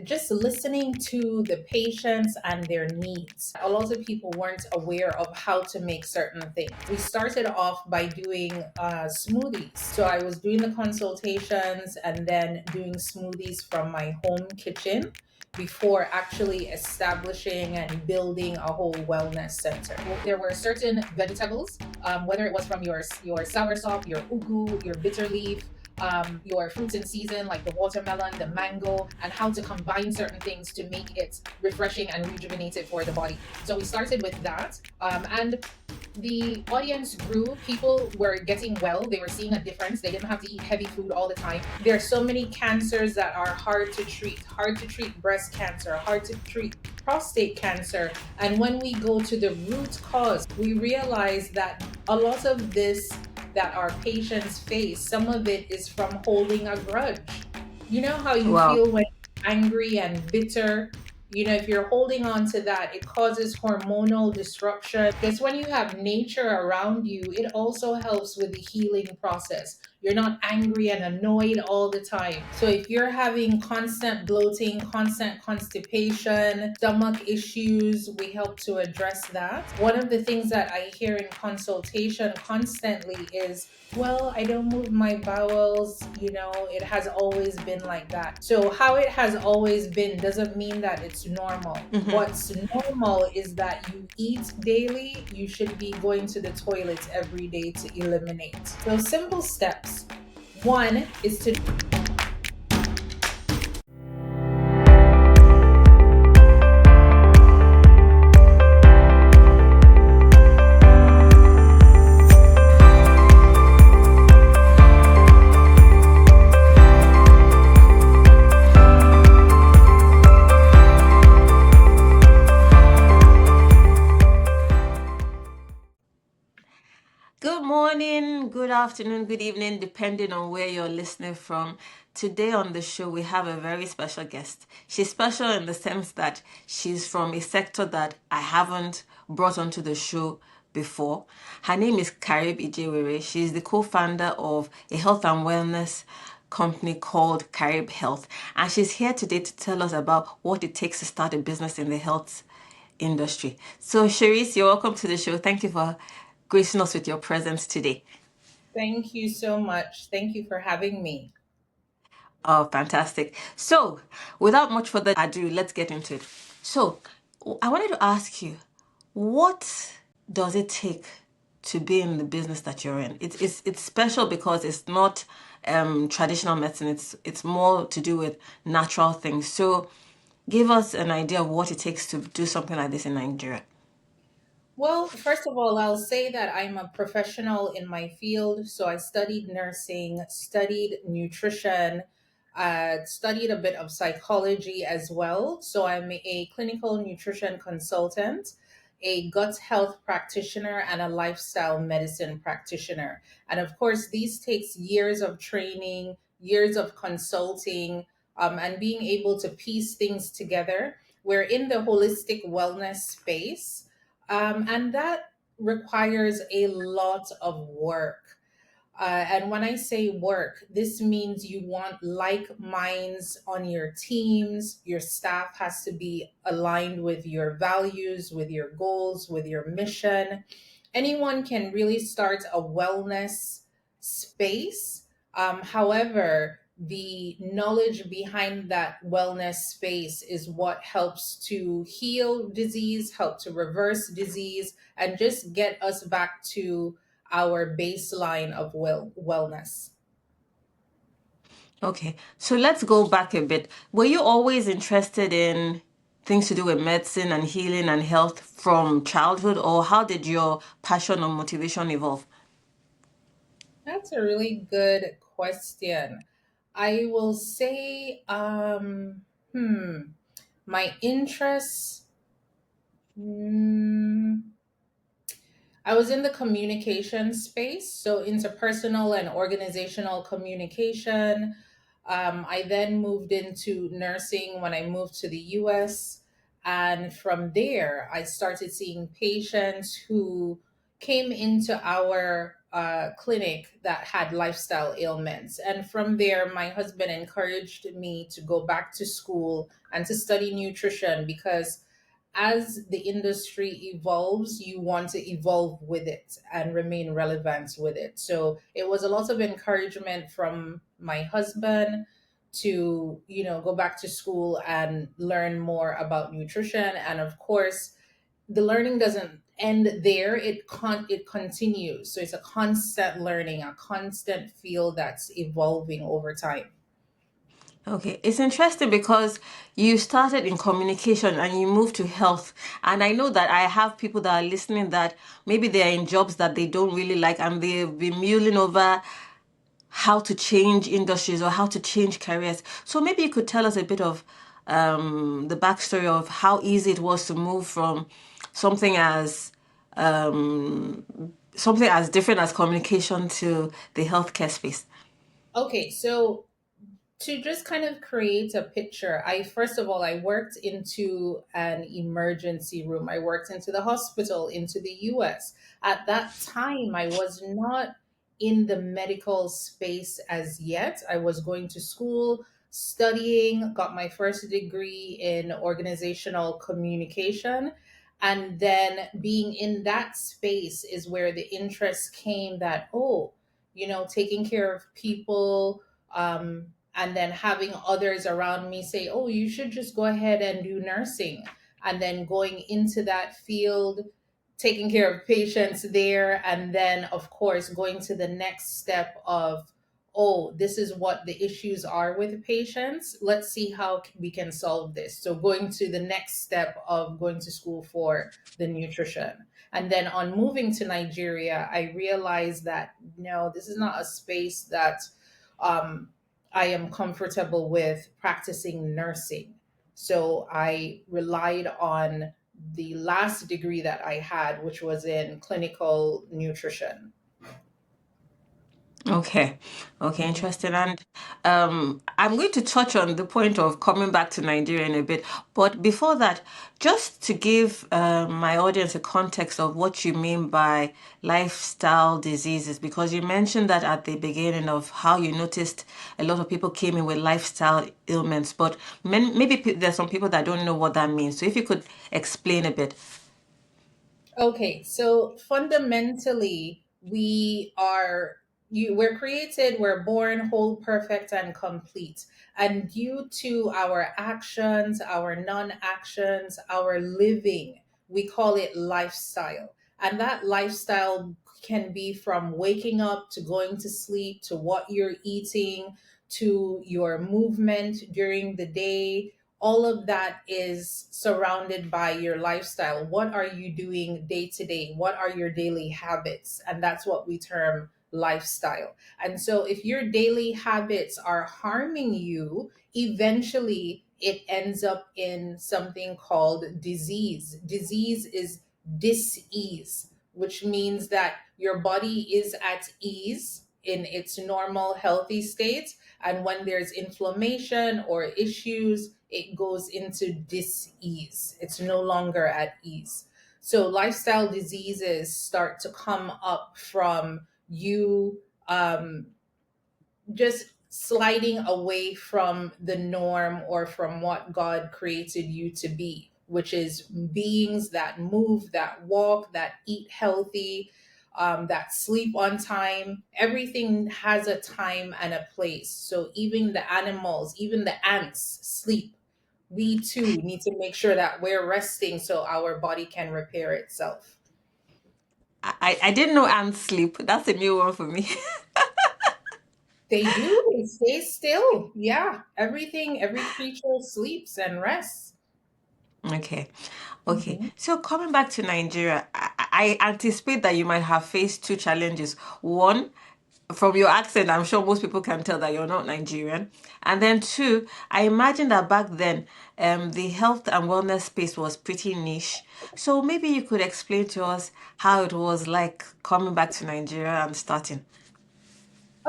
Just listening to the patients and their needs. A lot of people weren't aware of how to make certain things. We started off by doing smoothies. So I was doing the consultations and then doing smoothies from my home kitchen before actually establishing and building a whole wellness center. There were certain vegetables, whether it was from your soursop, your ugu, your bitter leaf, your fruits in season like the watermelon, the mango, and how to combine certain things to make it refreshing and rejuvenated for the body. So we started with that, and the audience grew. People were getting well. They were seeing a difference. They didn't have to eat heavy food all the time. There are so many cancers that are hard to treat breast cancer, hard to treat prostate cancer. And when we go to the root cause, we realize that a lot of this that our patients face, some of it is from holding a grudge. You know how you Wow. feel when you're angry and bitter? If you're holding on to that, it causes hormonal disruption. Just when you have nature around you, it also helps with the healing process. You're not angry and annoyed all the time. So if you're having constant bloating, constant constipation, stomach issues, we help to address that. One of the things that I hear in consultation constantly is, well, I don't move my bowels, it has always been like that. So, how it has always been doesn't mean that it's normal. Mhm. What's normal is that you eat daily, you should be going to the toilet every day to eliminate. So, simple steps. One is to Good morning, good afternoon, good evening, depending on where you're listening from. Today on the show, we have a very special guest. She's special in the sense that she's from a sector that I haven't brought onto the show before. Her name is Carib Ijewere. She's the co-founder of a health and wellness company called Carib Health. And she's here today to tell us about what it takes to start a business in the health industry. So, Sherese, you're welcome to the show. Thank you for gracing us with your presence today. thank you so much. Thank you for having me. Oh, fantastic. So, without much further ado, let's get into it. So, I wanted to ask you, what does it take to be in the business that you're in? It's special because it's not traditional medicine. It's more to do with natural things. So, give us an idea of what it takes to do something like this in Nigeria. Well, first of all, I'll say that I'm a professional in my field. So I studied nursing, studied nutrition, studied a bit of psychology as well. So I'm a clinical nutrition consultant, a gut health practitioner, and a lifestyle medicine practitioner. And of course, these takes years of training, years of consulting, and being able to piece things together. We're in the holistic wellness space, and that requires a lot of work. And when I say work, this means you want like minds on your teams. Your staff has to be aligned with your values, with your goals, with your mission. Anyone can really start a wellness space. However, the knowledge behind that wellness space is what helps to heal disease, help to reverse disease, and just get us back to our baseline of wellness. Okay, so let's go back a bit. Were you always interested in things to do with medicine and healing and health from childhood, or how did your passion or motivation evolve? That's a really good question. I will say, my interests. mm, I was in the communication space, so interpersonal and organizational communication. I then moved into nursing when I moved to the US. And from there, I started seeing patients who came into our clinic that had lifestyle ailments. And from there, my husband encouraged me to go back to school and to study nutrition because as the industry evolves, you want to evolve with it and remain relevant with it. So it was a lot of encouragement from my husband to, go back to school and learn more about nutrition. And of course, the learning doesn't end there. It continues. So it's a constant learning, a constant field that's evolving over time. Okay, it's interesting because you started in communication and you moved to health. And I know that I have people that are listening that maybe they are in jobs that they don't really like and they've been mulling over how to change industries or how to change careers. So maybe you could tell us a bit of the backstory of how easy it was to move from something as something as different as communication to the healthcare space. Okay, so to just kind of create a picture, I first of all, I worked into an emergency room. I worked into the hospital, into the US. At that time, I was not in the medical space as yet. I was going to school, studying, got my first degree in organizational communication. And then being in that space is where the interest came that, oh, taking care of people, and then having others around me say, oh, you should just go ahead and do nursing. And then going into that field, taking care of patients there. And then, of course, going to the next step of, oh, this is what the issues are with patients. Let's see how we can solve this. So, going to the next step of going to school for the nutrition. And then on moving to Nigeria, I realized that no, this is not a space that um, I am comfortable with practicing nursing. So I relied on the last degree that I had, which was in clinical nutrition. Okay, okay, Mhm. interesting. And I'm going to touch on the point of coming back to Nigeria in a bit. But before that, just to give my audience a context of what you mean by lifestyle diseases, because you mentioned that at the beginning of how you noticed a lot of people came in with lifestyle ailments, but maybe there's some people that don't know what that means. So if you could explain a bit. Okay, so fundamentally, we're created, we're born whole, perfect, and complete. And due to our actions, our non-actions, our living, we call it lifestyle. And that lifestyle can be from waking up to going to sleep to what you're eating to your movement during the day. All of that is surrounded by your lifestyle. What are you doing day to day? What are your daily habits? And that's what we term lifestyle. And so if your daily habits are harming you, eventually it ends up in something called disease. Disease is dis-ease, which means that your body is at ease in its normal healthy state, and when there's inflammation or issues, it goes into dis-ease. It's no longer at ease. So lifestyle diseases start to come up from you just sliding away from the norm or from what God created you to be, which is beings that move, that walk, that eat healthy, that sleep on time. Everything has a time and a place. So even the animals, even the ants sleep. We too need to make sure that we're resting so our body can repair itself. I didn't know ants sleep. That's a new one for me. They do. They stay still. Yeah. Everything, every creature sleeps and rests. Okay. Okay. Mhm. So coming back to Nigeria, I anticipate that you might have faced two challenges. One, from your accent, I'm sure most people can tell that you're not Nigerian. And then two, I imagine that back then, the health and wellness space was pretty niche. So maybe you could explain to us how it was like coming back to Nigeria and starting.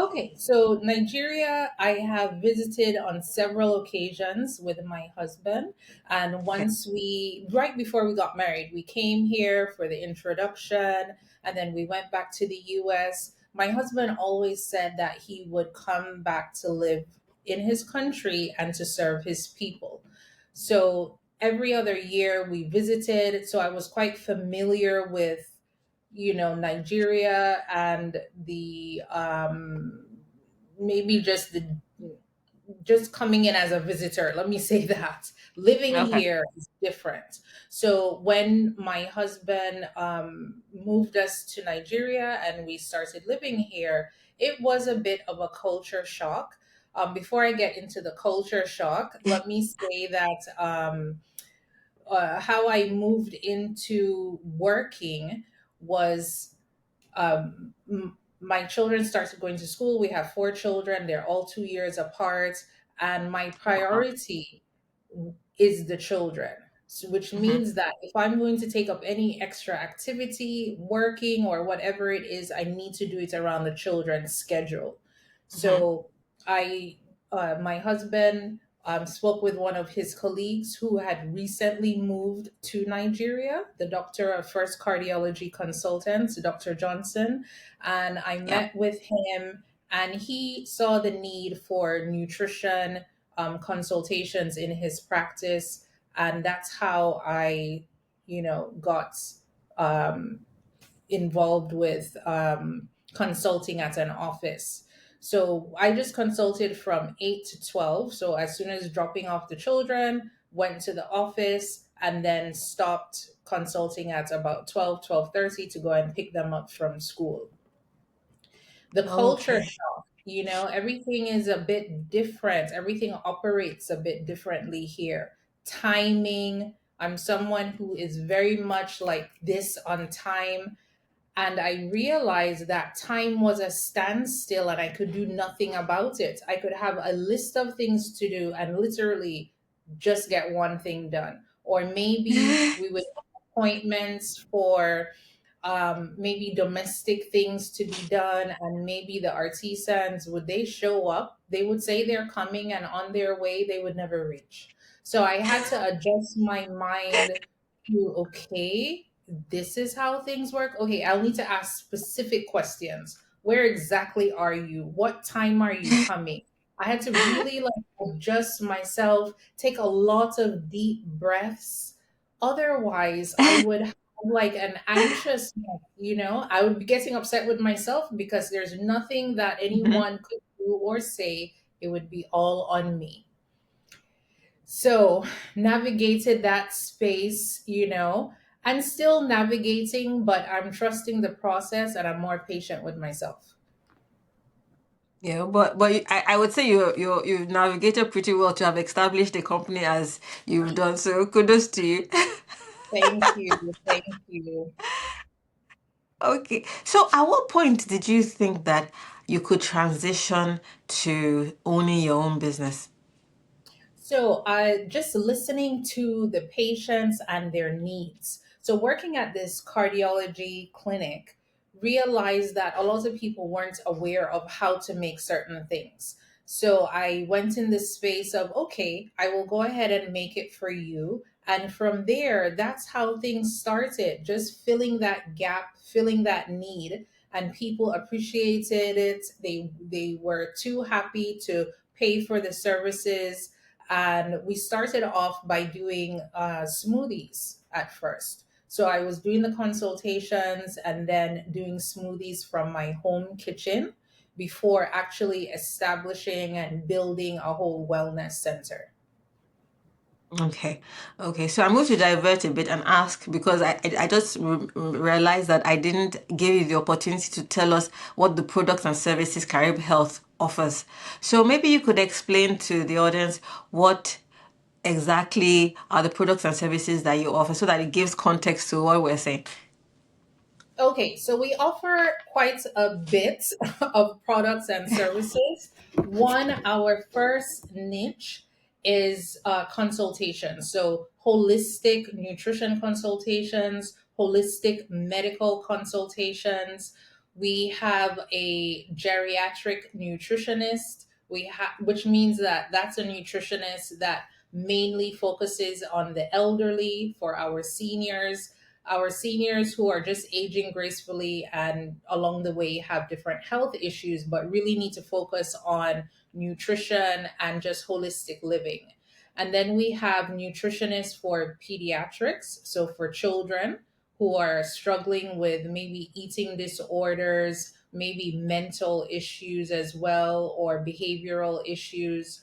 Okay, so Nigeria, I have visited on several occasions with my husband. And Okay. right before we got married, we came here for the introduction and then we went back to the US. My husband always said that he would come back to live in his country and to serve his people. So every other year we visited. So I was quite familiar with Nigeria and the maybe just coming in as a visitor. Let me say that living Okay. here is different. So when my husband moved us to Nigeria and we started living here, it was a bit of a culture shock. Before I get into the culture shock, let me say that how I moved into working was my children started going to school. We have four children, they're all 2 years apart. And my Wow. priority is the children. So, which Mm-hmm. means that if I'm going to take up any extra activity, working or whatever it is, I need to do it around the children's schedule. Mm-hmm. So my husband spoke with one of his colleagues who had recently moved to Nigeria, the doctor of first cardiology consultant, Dr. Johnson. And I Yeah. met with him, and he saw the need for nutrition consultations in his practice. And that's how I, got um, involved with consulting at an office. So I just consulted from 8 to 12. So as soon as dropping off the children, went to the office and then stopped consulting at about 12:30 to go and pick them up from school. The culture Okay. shock, everything is a bit different. Everything operates a bit differently here. Timing, I'm someone who is very much like this on time, and I realized that time was a standstill and I could do nothing about it. I could have a list of things to do and literally just get one thing done. Or maybe we would have appointments for maybe domestic things to be done, and maybe the artisans, would they show up, they would say they're coming, and on their way they would never reach. So I had to adjust my mind to, okay, this is how things work. Okay, I'll need to ask specific questions. Where exactly are you? What time are you coming? I had to really like adjust myself, take a lot of deep breaths. Otherwise, I would have like an anxious, I would be getting upset with myself because there's nothing that Mhm. anyone could do or say. It would be all on me. So navigated that space, and still navigating, but I'm trusting the process and I'm more patient with myself. Yeah, but I would say you've navigated pretty well to have established the company as you've done. So kudos to you. Thank you. Thank you. Okay. So at what point did you think that you could transition to owning your own business? So, just listening to the patients and their needs. So, working at this cardiology clinic, realized that a lot of people weren't aware of how to make certain things. So, I went in this space of, okay, I will go ahead and make it for you. And from there, that's how things started, just filling that gap, filling that need. And people appreciated it. They were too happy to pay for the services, and we started off by doing smoothies at first. So I was doing the consultations and then doing smoothies from my home kitchen before actually establishing and building a whole wellness center. Okay. Okay. So I'm going to divert a bit and ask because I just realized that I didn't give you the opportunity to tell us what the products and services Carib Health offers. So maybe you could explain to the audience what exactly are the products and services that you offer so that it gives context to what we're saying. Okay, so we offer quite a bit of products and services. One, our first niche is consultations. So, holistic nutrition consultations, holistic medical consultations. We have a geriatric nutritionist. Which means that that's a nutritionist that mainly focuses on the elderly, for our seniors who are just aging gracefully and along the way have different health issues, but really need to focus on nutrition and just holistic living. And then we have nutritionists for pediatrics, so for children who are struggling with maybe eating disorders, maybe mental issues as well, or behavioral issues.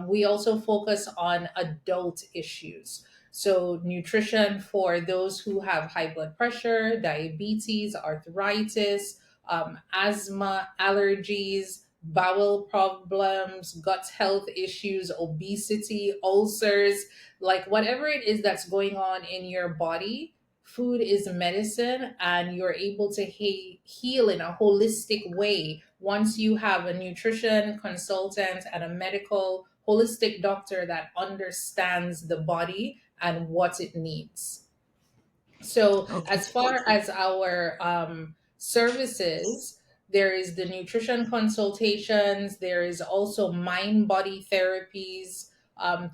We also focus on adult issues. So, nutrition for those who have high blood pressure, diabetes, arthritis, asthma, allergies, bowel problems, gut health issues, obesity, ulcers, like whatever it is that's going on in your body. Food is medicine, and you're able to heal in a holistic way once you have a nutrition consultant and a medical holistic doctor that understands the body and what it needs. So, Okay. as far as our services, there is the nutrition consultations, there is also mind body therapies,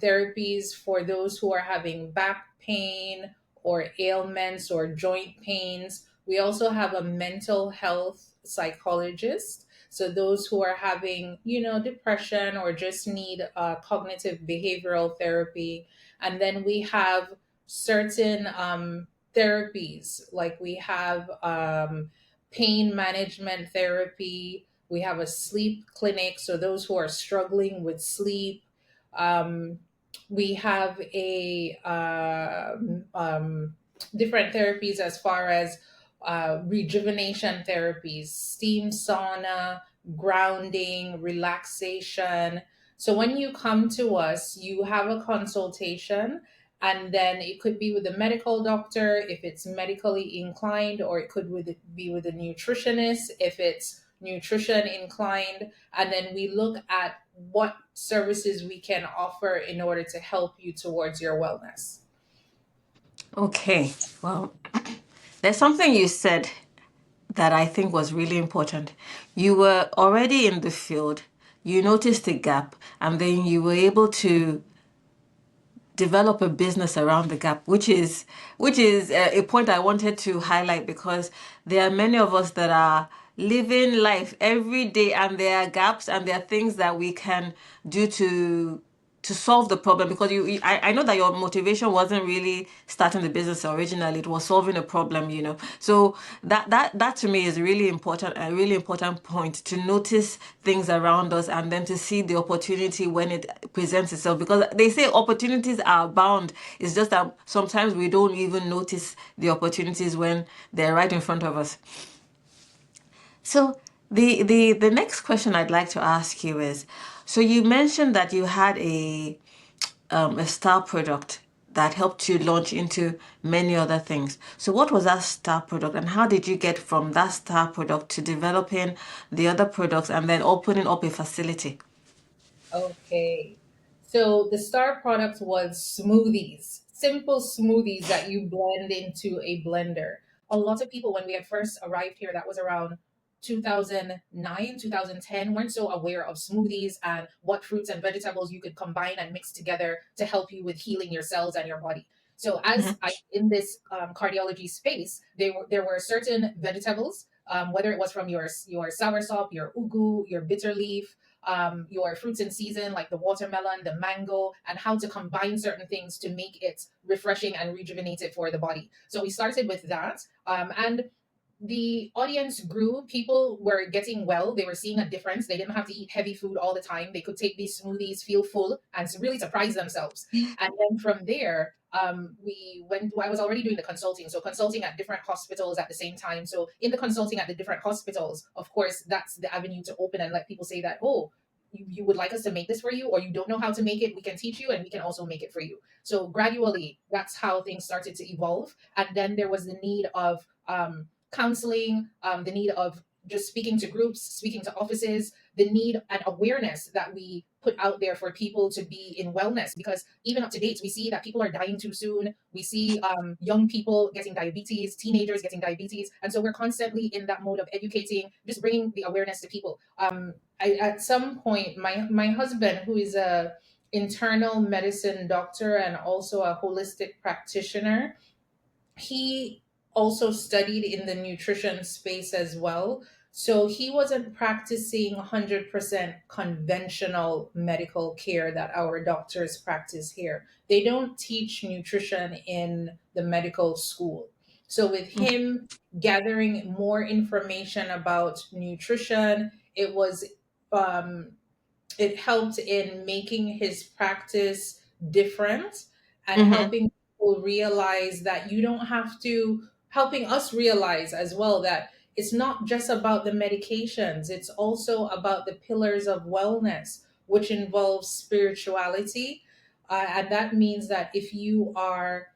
therapies for those who are having back pain or ailments or joint pains. We also have a mental health psychologist. So, those who are having, depression or just need cognitive behavioral therapy. And then we have certain therapies. Like we have pain management therapy. We have a sleep clinic. So those who are struggling with sleep. Um, we have a different therapies as far as rejuvenation therapies, steam sauna, grounding, relaxation. So when you come to us, you have a consultation, and then it could be with a medical doctor if it's medically inclined, or it could be with a nutritionist if it's nutrition inclined. And then we look at what services we can offer in order to help you towards your wellness. Okay. Well, there's something you said that I think was really important. You were already in the field, you noticed a gap, and then you were able to develop a business around the gap, which is a point I wanted to highlight, because there are many of us that are living life every day, and there are gaps and there are things that we can do to solve the problem. Because I know that your motivation wasn't really starting the business originally, it was solving a problem. So that to me is really important, a really important point, to notice things around us and then to see the opportunity when it presents itself, because they say opportunities are abound. It's just that sometimes we don't even notice the opportunities when they're right in front of us. So the next question I'd like to ask you is, so you mentioned that you had a star product that helped you launch into many other things. So what was that star product, and how did you get from that star product to developing the other products and then opening up a facility? Okay. So the star product was smoothies, simple smoothies that you blend into a blender. A lot of people, when we had first arrived here, that was around 2009, 2010, weren't so aware of smoothies and what fruits and vegetables you could combine and mix together to help you with healing your cells and your body. So, as I in this cardiology space, there were certain vegetables, whether it was from your soursop, your ugu, your bitter leaf, your fruits in season like the watermelon, the mango, and how to combine certain things to make it refreshing and rejuvenated for the body. So we started with that. And the audience grew. People were getting well. They were seeing a difference. They didn't have to eat heavy food all the time. They could take these smoothies, feel full, and really surprise themselves. And then from there, we went. I was already doing the consulting, so consulting at different hospitals at the same time. So in the consulting at the different hospitals, of course, that's the avenue to open and let people say that, oh, you would like us to make this for you, or you don't know how to make it, we can teach you and we can also make it for you. So gradually, that's how things started to evolve. And then there was the need of counseling, the need of just speaking to groups, speaking to offices, the need and awareness that we put out there for people to be in wellness, because even up to date we see that people are dying too soon. We see young people getting diabetes, teenagers getting diabetes, and so we're constantly in that mode of educating, just bringing the awareness to people. At some point, my husband, who is a internal medicine doctor and also a holistic practitioner, he also studied in the nutrition space as well. So he wasn't practicing 100% conventional medical care that our doctors practice here. They don't teach nutrition in the medical school. So with him gathering more information about nutrition, um, it helped in making his practice different and Mm-hmm. helping people realize that you don't have to, helping us realize as well that it's not just about the medications, it's also about the pillars of wellness, which involves spirituality. And that means that if you are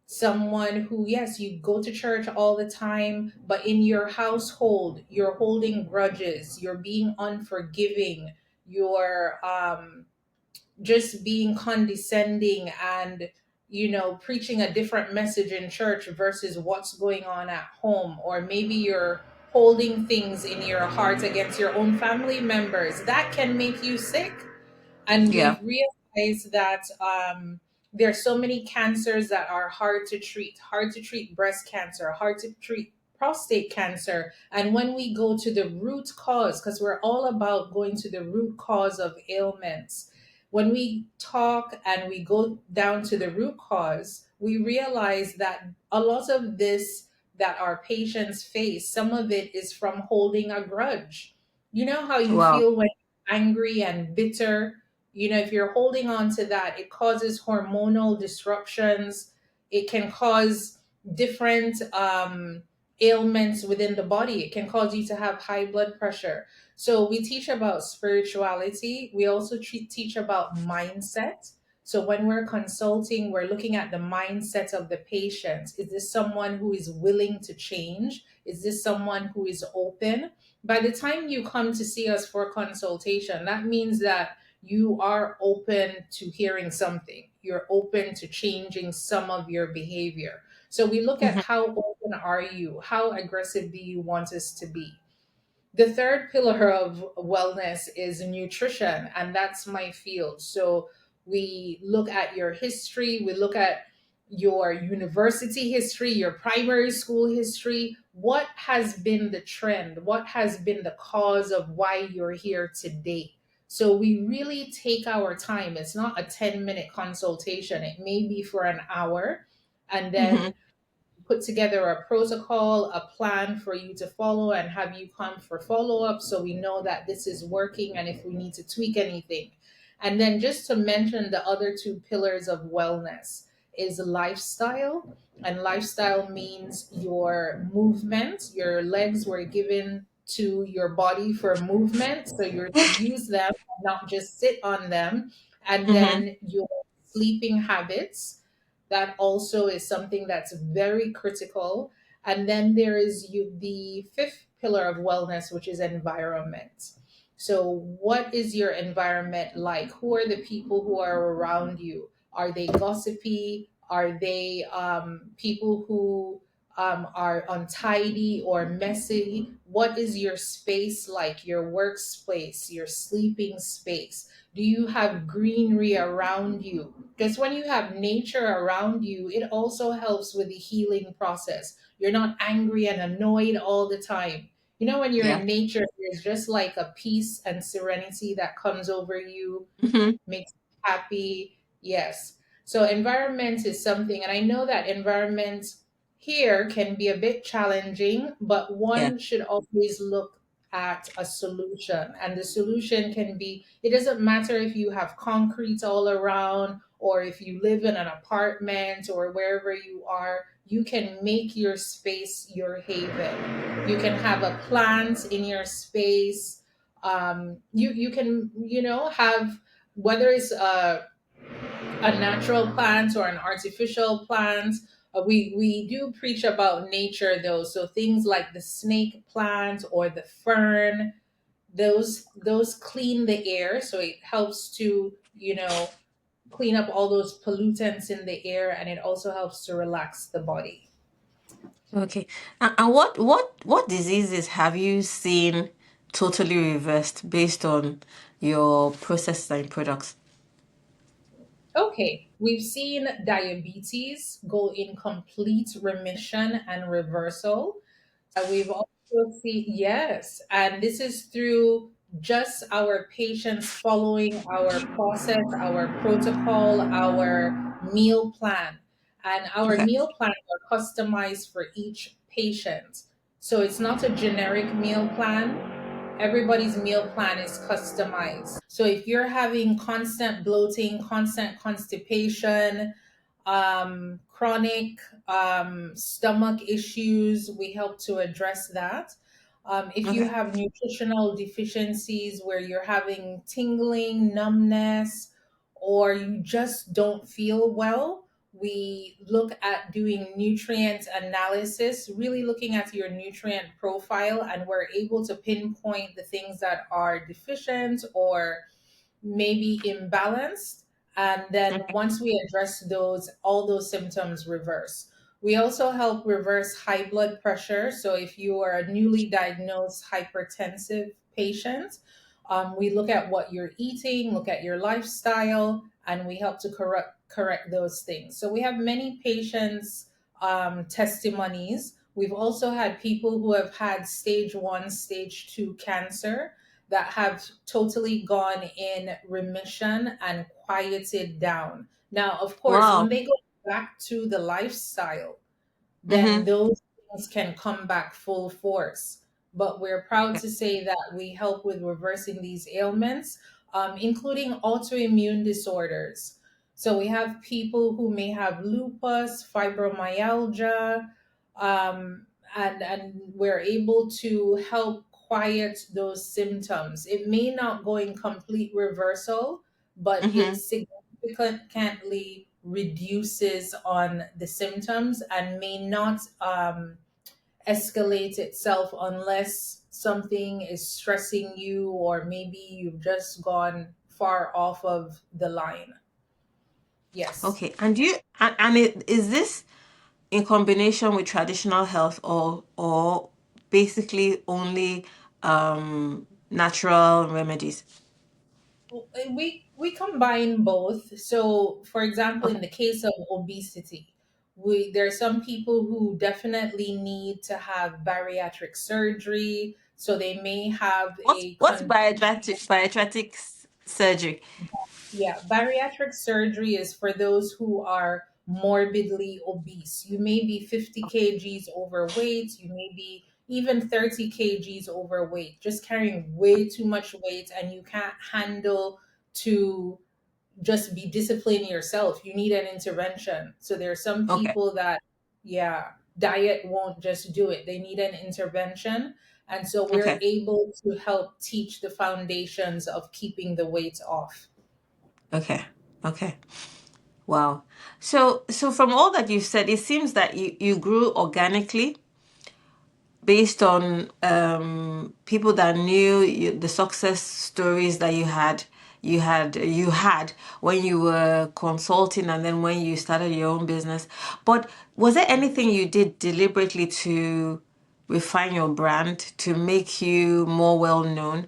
someone who, yes, you go to church all the time, but in your household you're holding grudges, you're being unforgiving, you're just being condescending, and preaching a different message in church versus what's going on at home, or maybe you're holding things in your heart against your own family members, that can make you sick. And Yeah. we've realized that there are so many cancers that are hard to treat breast cancer, hard to treat prostate cancer. And when we go to the root cause, because we're all about going to the root cause of ailments, when we talk and we go down to the root cause, we realize that a lot of this that our patients face, some of it is from holding a grudge. You know how you Wow. feel when you're angry and bitter? If you're holding on to that, it causes hormonal disruptions. It can cause different ailments within the body. It can cause you to have high blood pressure. So we teach about spirituality. We also teach about mindset. So when we're consulting, we're looking at the mindset of the patient. Is this someone who is willing to change? Is this someone who is open? By the time you come to see us for consultation, that means that you are open to hearing something. You're open to changing some of your behavior. So we look at Mm-hmm. how open are you? How aggressive do you want us to be? The third pillar of wellness is nutrition, and that's my field. So we look at your history, we look at your university history, your primary school history. What has been the trend? What has been the cause of why you're here today? So we really take our time. It's not a 10-minute consultation, it may be for an hour. And Mm-hmm. then put together a protocol, a plan for you to follow, and have you come for follow up so we know that this is working and if we need to tweak anything. And then just to mention the other two pillars of wellness is lifestyle. And lifestyle means your movement. Your legs were given to your body for movement, so you're to use them, not just sit on them. And Mm-hmm. then your sleeping habits, that also is something that's very critical. And then there is the fifth pillar of wellness, which is environment. So, what is your environment like? Who are the people who are around you? Are they gossipy? Are they people who are untidy or messy? What is your space like? Your workspace, your sleeping space? Do you have greenery around you? Because when you have nature around you, it also helps with the healing process. You're not angry and annoyed all the time. When you're Yeah. in nature, there's just like a peace and serenity that comes over you, Mm-hmm. makes you happy. Yes. So environment is something, and I know that environment here can be a bit challenging, but Yeah. one should always look at a solution. And the solution can be, it doesn't matter if you have concrete all around or if you live in an apartment or wherever you are, you can make your space your haven. You can have a plant in your space. You can have, whether it's a natural plant or an artificial plant. We do preach about nature though, so things like the snake plant or the fern, Those clean the air, so it helps to, clean up all those pollutants in the air, and it also helps to relax the body. Okay. And what diseases have you seen totally reversed based on your processed and products? Okay, we've seen diabetes go in complete remission and reversal. We've also seen, yes, and this is through just our patients following our process, our protocol, our meal plan. And our Okay. meal plans are customized for each patient. So it's not a generic meal plan. Everybody's meal plan is customized. So if you're having constant bloating, constant constipation, chronic stomach issues, we help to address that. If you Okay. have nutritional deficiencies where you're having tingling, numbness, or you just don't feel well, we look at doing nutrient analysis, really looking at your nutrient profile, and we're able to pinpoint the things that are deficient or maybe imbalanced. And then Okay. once we address those, all those symptoms reverse. We also help reverse high blood pressure. So if you are a newly diagnosed hypertensive patient, we look at what you're eating, look at your lifestyle, and we help to correct those things. So we have many patients' testimonies. We've also had people who have had stage one, stage two cancer that have totally gone in remission and quieted down. Now, of course, when Wow. they go back to the lifestyle, then Mm-hmm. those things can come back full force. But we're proud Okay. to say that we help with reversing these ailments, including autoimmune disorders. So we have people who may have lupus, fibromyalgia, and we're able to help quiet those symptoms. It may not go in complete reversal, but it Mm-hmm. significantly reduces on the symptoms and may not escalate itself unless something is stressing you or maybe you've just gone far off of the line. Yes. Okay. Is this in combination with traditional health, or basically only natural remedies? We combine both. So, for example, Okay. in the case of obesity, there are some people who definitely need to have bariatric surgery. So they may have a What's bariatric surgery? yeah, bariatric surgery is for those who are morbidly obese. You may be 50 kgs overweight, you may be even 30 kgs overweight, just carrying way too much weight, and you can't handle to just be disciplining yourself. You need an intervention. So there are some Okay. people that, yeah, diet won't just do it. They need an intervention. And so we're Okay. able to help teach the foundations of keeping the weight off. Okay. Okay. Wow. So from all that you've said, it seems that you grew organically based on people that knew you, the success stories that you had when you were consulting and then when you started your own business. But was there anything you did deliberately to refine your brand to make you more well known,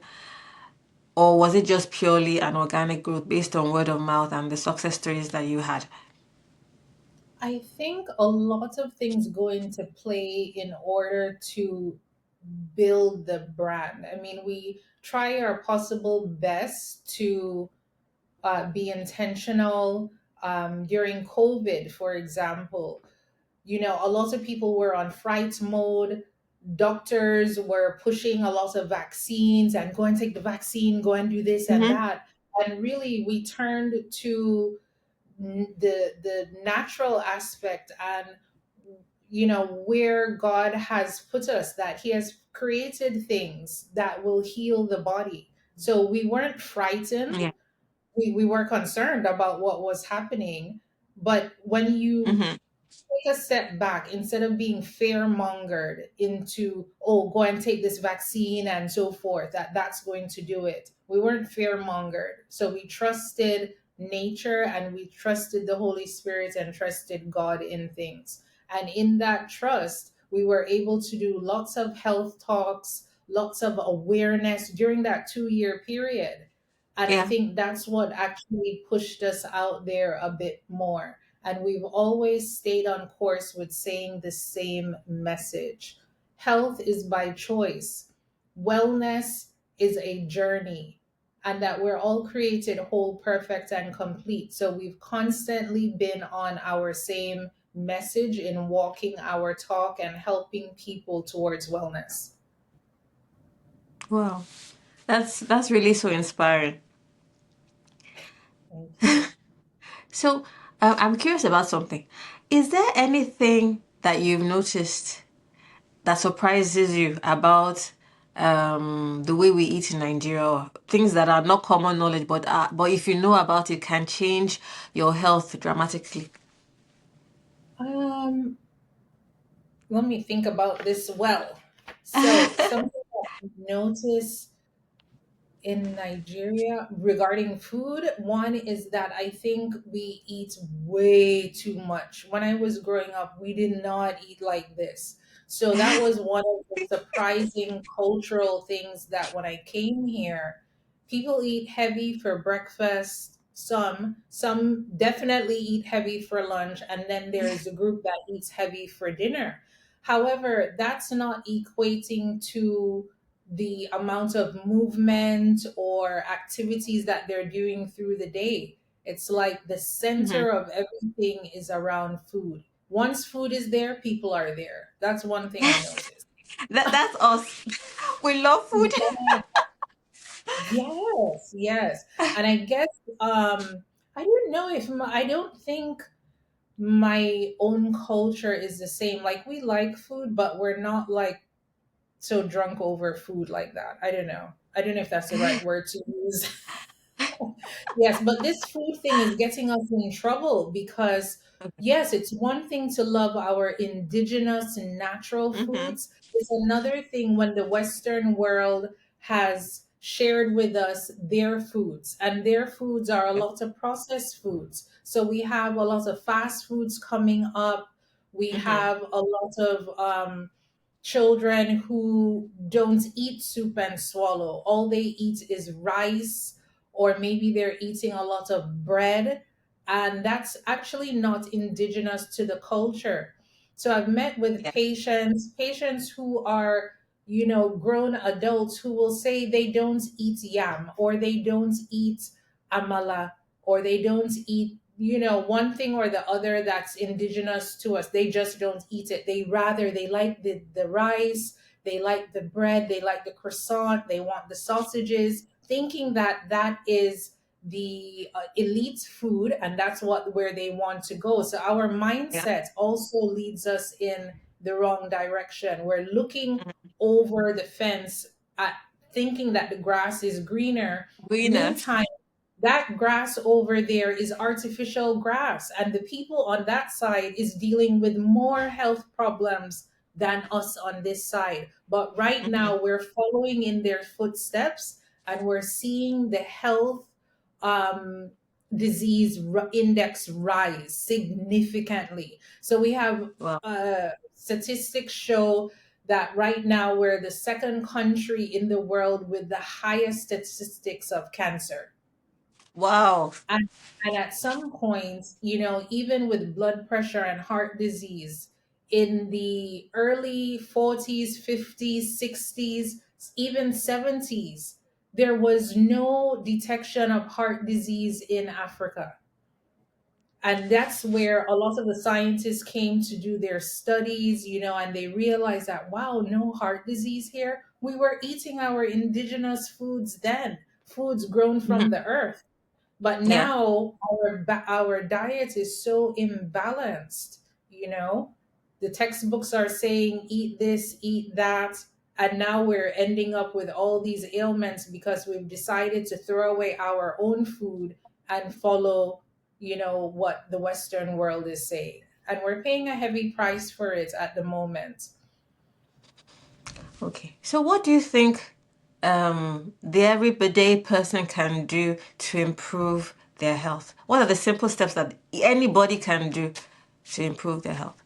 or was it just purely an organic growth based on word of mouth and the success stories that you had? I think a lot of things go into play in order to build the brand. I mean, we try our possible best to be intentional. During COVID, for example, a lot of people were on fright mode. Doctors were pushing a lot of vaccines and go and take the vaccine, go and do this and Mm-hmm. that. And really, we turned to the natural aspect and where God has put us, that He has created things that will heal the body. So we weren't frightened. Yeah. We were concerned about what was happening, but when you Mm-hmm. take a step back instead of being fear mongered into, oh, go and take this vaccine and so forth, that that's going to do it. We weren't fear mongered. So we trusted nature and we trusted the Holy Spirit and trusted God in things. And in that trust, we were able to do lots of health talks, lots of awareness during that 2 year period. And I Yeah. think that's what actually pushed us out there a bit more, and we've always stayed on course with saying the same message. Health is by choice, wellness is a journey, and that we're all created whole, perfect, and complete. So we've constantly been on our same message in walking our talk and helping people towards wellness. Wow. That's really so inspiring. Thank you. So, I'm curious about something. Is there anything that you've noticed that surprises you about the way we eat in Nigeria, or things that are not common knowledge, but if you know about it, can change your health dramatically? Um, Let me think about this well. So, something that I've noticed in Nigeria regarding food, one is that I think we eat way too much. When I was growing up, we did not eat like this. So that was one of the surprising cultural things, that when I came here, people eat heavy for breakfast. Some definitely eat heavy for lunch, and then there is a group that eats heavy for dinner. However, that's not equating to the amount of movement or activities that they're doing through the day. It's like the Mhm. center of everything is around food. Once food is there, people are there. That's one thing I noticed. That's us. We love food. Yes, yes. And I guess I don't know if I don't think my own culture is the same. Like, we like food, but we're not like so drunk over food like that. I don't know. I don't know if that's the right word to use. Yes, but this food thing is getting us in trouble because, yes, it's one thing to love our indigenous and natural Hmm. foods. It's another thing when the Western world has shared with us their foods, and their foods are a lot of processed foods. So we have a lot of fast foods coming up. We Hmm. have a lot of children who don't eat soup and swallow. All they eat is rice, or maybe they're eating a lot of bread. And that's actually not indigenous to the culture. So I've met with Yeah. patients who are, grown adults who will say they don't eat yam, or they don't eat amala, or they don't eat, one thing or the other that's indigenous to us. They just don't eat it. They like the rice, they like the bread, they like the croissant, they want the sausages, thinking that that is the elite food, and that's where they want to go. So our Yeah. mindset also leads us in the wrong direction. We're looking over the fence at thinking that the grass is greener. Winner. Meantime, that grass over there is artificial grass, and the people on that side is dealing with more health problems than us on this side. But right Hmm. now we're following in their footsteps, and we're seeing the health um, index rise significantly. So we have Wow. statistics show that right now we're the second country in the world with the highest statistics of cancer. Wow. And at some point, even with blood pressure and heart disease, in the early 40s, 50s, 60s, even 70s, there was no detection of heart disease in Africa. And that's where a lot of the scientists came to do their studies, and they realized that, wow, no heart disease here. We were eating our indigenous foods then, foods grown from Hmm. the earth. But Yeah. now our diet is so imbalanced, you know. The textbooks are saying eat this, eat that, and now we're ending up with all these ailments because we've decided to throw away our own food and follow, what the Western world is saying. and we're paying a heavy price for it at the moment. Okay. So what do you think the everyday person can do to improve their health? What are the simple steps that anybody can do to improve their health?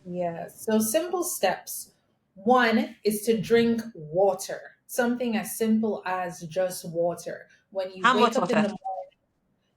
Yes. So simple steps. One is to drink water. Something as simple as just water. When you How wake much up in water? the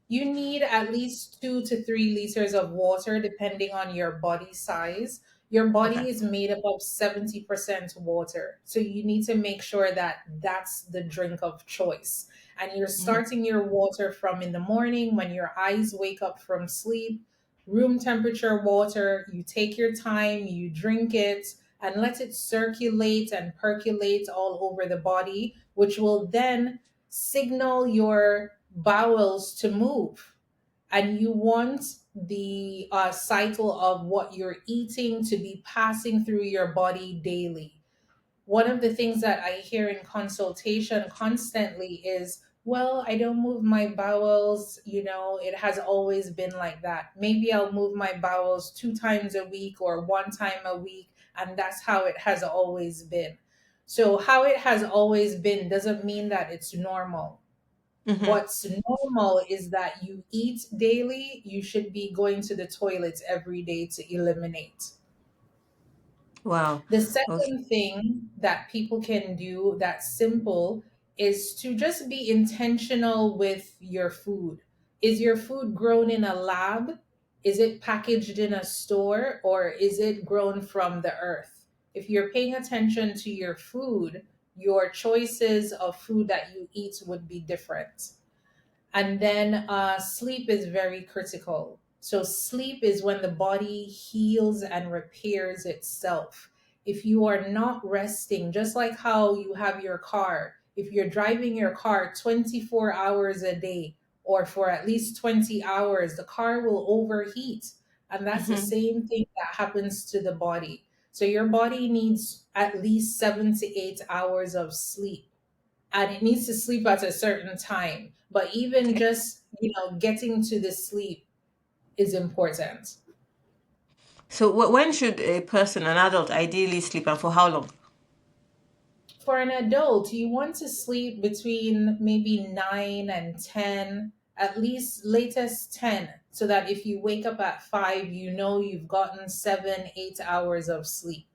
You need at least 2 to 3 liters of water, depending on your body size. Your Okay. body is made up of 70% water. So you need to make sure that that's the drink of choice. And you're Hmm. starting your water from in the morning when your eyes wake up from sleep, room temperature water. You take your time, you drink it, and let it circulate and percolate all over the body, which will then signal your bowels to move. And you want the cycle of what you're eating to be passing through your body daily. One of the things that I hear in consultation constantly is, well, I don't move my bowels. It has always been like that. Maybe I'll move my bowels 2 times a week or 1 time a week, and that's how it has always been. So, how it has always been doesn't mean that it's normal. Hmm. What's normal is that you eat daily, you should be going to the toilet every day to eliminate. Wow. The Okay. second thing that people can do that's simple is to just be intentional with your food. Is your food grown in a lab? Is it packaged in a store, or is it grown from the earth? If you're paying attention to your food, your choices of food that you eat would be different. And then sleep is very critical. So, sleep is when the body heals and repairs itself. If you are not resting, just like how you have your car, if you're driving your car 24 hours a day or for at least 20 hours, the car will overheat. And that's the Hmm. same thing that happens to the body. So, your body needs at least 7 to 8 hours of sleep, and it needs to sleep at a certain time. But even Okay. just, getting to the sleep is important. So when should a person, an adult, ideally sleep and for how long? For an adult, you want to sleep between maybe 9 and 10, at least latest 10, so that if you wake up at 5, you've gotten 7, 8 hours of sleep.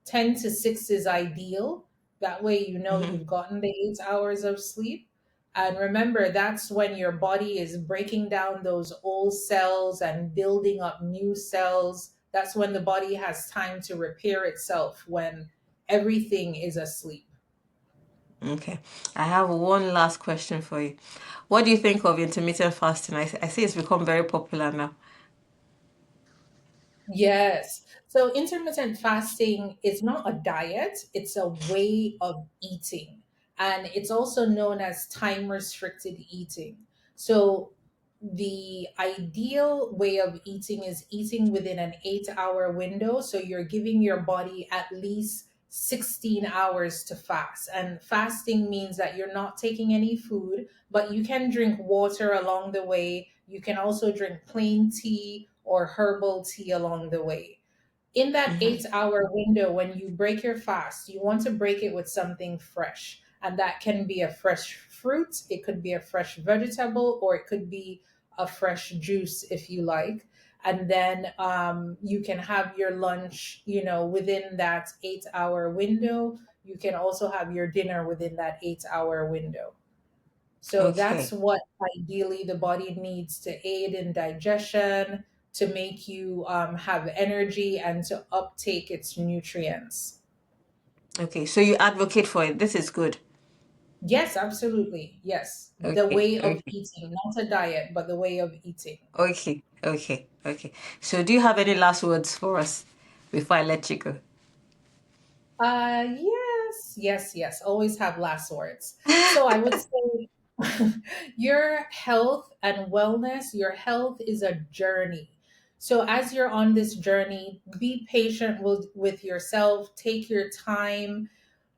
10 to 6 is ideal. That way, Hmm. you've gotten the 8 hours of sleep. And remember, that's when your body is breaking down those old cells and building up new cells. That's when the body has time to repair itself, when everything is asleep. Okay. I have one last question for you. What do you think of intermittent fasting? I see it's become very popular now. Yes. So intermittent fasting is not a diet, it's a way of eating. And it's also known as time restricted eating. So the ideal way of eating is eating within an 8 hour window. So you're giving your body at least 16 hours to fast. And fasting means that you're not taking any food, but you can drink water along the way. You can also drink plain tea or herbal tea along the way. In that Hmm. 8 hour window, when you break your fast, you want to break it with something fresh. And that can be a fresh fruit, it could be a fresh vegetable, or it could be a fresh juice if you like. And then you can have your lunch, within that 8 hour window. You can also have your dinner within that 8 hour window. So that's Okay. what ideally the body needs to aid in digestion, to make you have energy, and to uptake its nutrients. Okay. So you advocate for it. This is good. Yes, absolutely. Yes. The Okay. way of Okay. eating, not a diet, but the way of eating. Okay. Okay. Okay. So do you have any last words for us before I let you go? Yes, yes, yes. Always have last words. So I would say your health and wellness, your health is a journey. So as you're on this journey, be patient with yourself, take your time,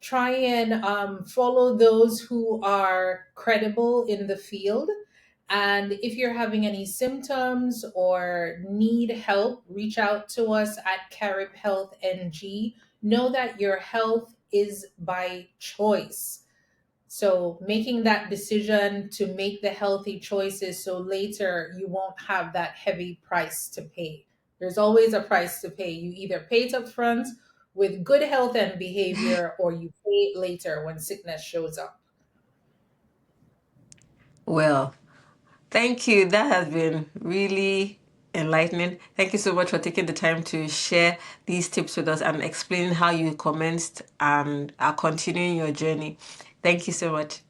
try and follow those who are credible in the field, And if you're having any symptoms or need help, reach out to us at Carib Health NG. Know that your health is by choice. So making that decision to make the healthy choices so later you won't have that heavy price to pay. There's always a price to pay. You either pay it up front with good health and behavior, or you pay it later when sickness shows up. Well, thank you. That has been really enlightening. Thank you so much for taking the time to share these tips with us and explaining how you commenced and are continuing your journey. Thank you so much.